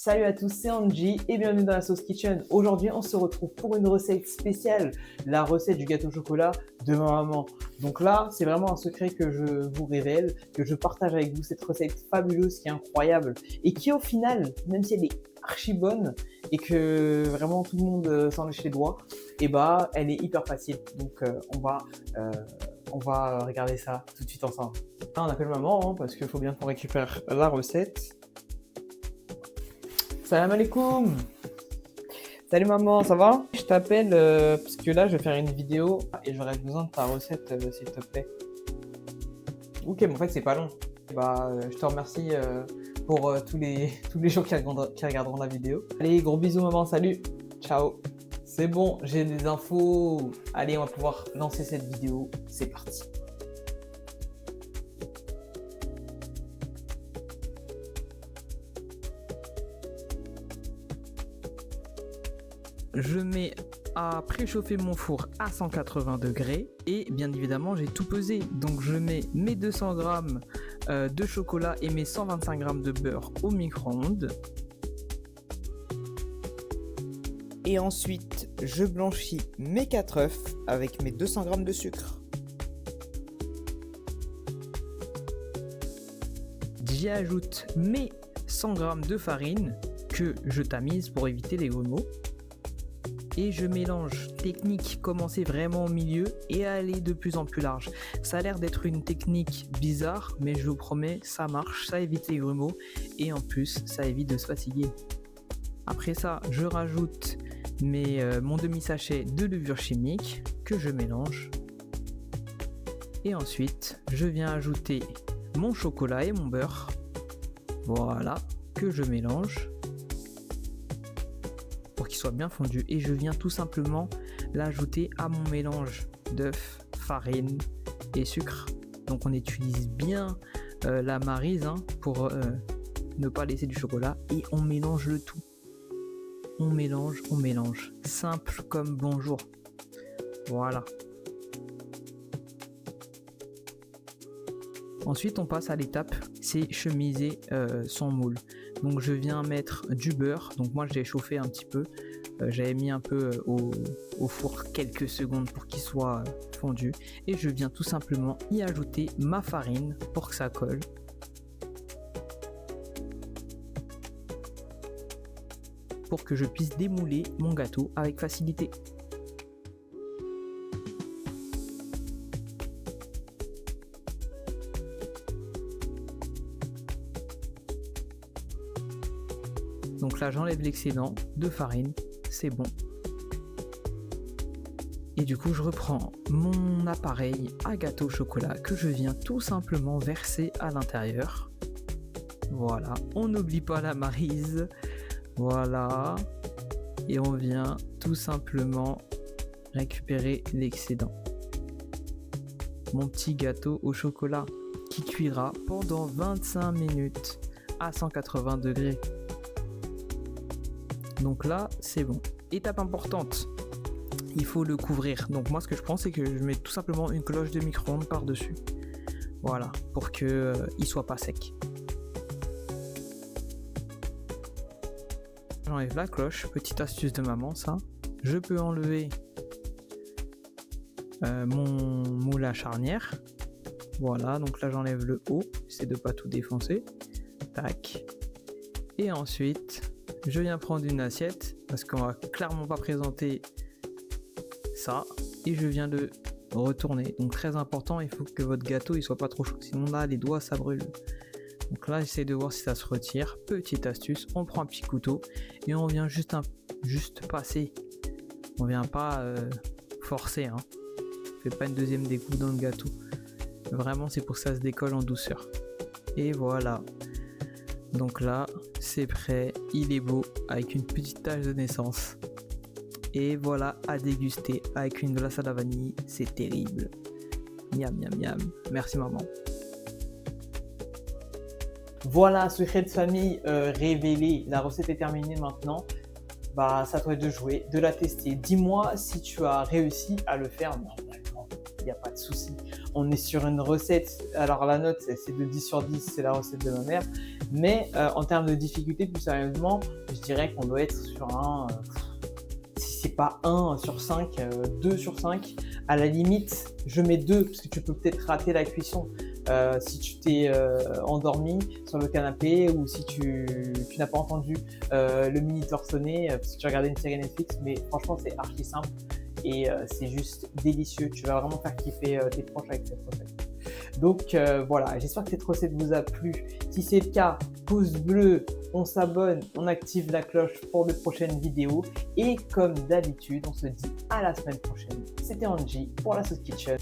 Salut à tous, c'est Angie et bienvenue dans la Sauce Kitchen. Aujourd'hui, on se retrouve pour une recette spéciale, la recette du gâteau au chocolat de ma maman. Donc là, c'est vraiment un secret que je vous révèle, que je partage avec vous, cette recette fabuleuse qui est incroyable et qui au final, même si elle est archi bonne et que vraiment tout le monde s'en lèche les doigts, et bah elle est hyper facile. Donc on va regarder ça tout de suite ensemble. Là, on appelle maman parce qu'il faut bien qu'on récupère la recette. Salam alaikum. Salut maman, ça va? Je t'appelle parce que là je vais faire une vidéo et j'aurais besoin de ta recette s'il te plaît. Ok, mais en fait c'est pas long. Je te remercie pour tous les gens qui regarderont la vidéo. Allez, gros bisous maman, salut, ciao. C'est bon, j'ai des infos. Allez, on va pouvoir lancer cette vidéo. C'est parti. Je mets à préchauffer mon four à 180 degrés et bien évidemment j'ai tout pesé. Donc je mets mes 200 g de chocolat et mes 125 g de beurre au micro-ondes. Et ensuite je blanchis mes 4 œufs avec mes 200 g de sucre. J'y ajoute mes 100 g de farine que je tamise pour éviter les grumeaux. Et je mélange. Technique, commencer vraiment au milieu et aller de plus en plus large. Ça a l'air d'être une technique bizarre, mais je vous promets, ça marche, ça évite les grumeaux et en plus, ça évite de se fatiguer. Après ça, je rajoute mon demi-sachet de levure chimique que je mélange. Et ensuite, je viens ajouter mon chocolat et mon beurre. Voilà, que je mélange. Qu'il soit bien fondu et je viens tout simplement l'ajouter à mon mélange d'œufs, farine et sucre. Donc on utilise bien la maryse pour ne pas laisser du chocolat et on mélange le tout. On mélange. Simple comme bonjour. Voilà. Ensuite on passe à l'étape, c'est chemiser son moule. Donc je viens mettre du beurre, donc moi je l'ai chauffé un petit peu, j'avais mis un peu au four quelques secondes pour qu'il soit fondu et je viens tout simplement y ajouter ma farine pour que ça colle. Pour que je puisse démouler mon gâteau avec facilité. Donc là j'enlève l'excédent de farine, c'est bon. Et du coup je reprends mon appareil à gâteau au chocolat que je viens tout simplement verser à l'intérieur. Voilà, on n'oublie pas la maryse. Voilà. Et on vient tout simplement récupérer l'excédent. Mon petit gâteau au chocolat qui cuira pendant 25 minutes à 180 degrés. Donc là, c'est bon. Étape importante, il faut le couvrir. Donc moi, ce que je prends, c'est que je mets tout simplement une cloche de micro-ondes par-dessus. Voilà, pour qu'il ne soit pas sec. J'enlève la cloche, petite astuce de maman, ça. Je peux enlever mon moule à charnière. Voilà, donc là, j'enlève le haut, c'est de ne pas tout défoncer. Tac. Et ensuite... je viens prendre une assiette parce qu'on va clairement pas présenter ça et je viens le retourner. Donc très important, il faut que votre gâteau il soit pas trop chaud, sinon là les doigts ça brûle. Donc là j'essaie de voir si ça se retire. Petite astuce, on prend un petit couteau et on vient juste passer. On vient pas forcer. Faites pas une deuxième découpe dans le gâteau. Vraiment c'est pour que ça se décolle en douceur. Et voilà. Donc là, c'est prêt, il est beau, avec une petite tache de naissance. Et voilà, à déguster avec une glace à la vanille, c'est terrible. Miam, miam, miam. Merci maman. Voilà, secret de famille révélé. La recette est terminée maintenant. Ça doit être de jouer, de la tester. Dis-moi si tu as réussi à le faire. Normalement, il n'y a pas de souci. on est sur une recette, alors la note c'est de 10 sur 10, c'est la recette de ma mère, mais en termes de difficulté, plus sérieusement, je dirais qu'on doit être sur un, si c'est pas 1 sur 5, 2 sur 5, à la limite, je mets 2, parce que tu peux peut-être rater la cuisson. Si tu t'es endormi sur le canapé ou si tu n'as pas entendu le Minitor sonner parce que tu regardais une série Netflix, mais franchement c'est archi simple et c'est juste délicieux. Tu vas vraiment faire kiffer tes proches avec cette recette. Donc voilà, j'espère que cette recette vous a plu. Si c'est le cas, pouce bleu, on s'abonne, on active la cloche pour de prochaines vidéos et comme d'habitude, on se dit à la semaine prochaine. C'était Angie pour la Sauce Kitchen.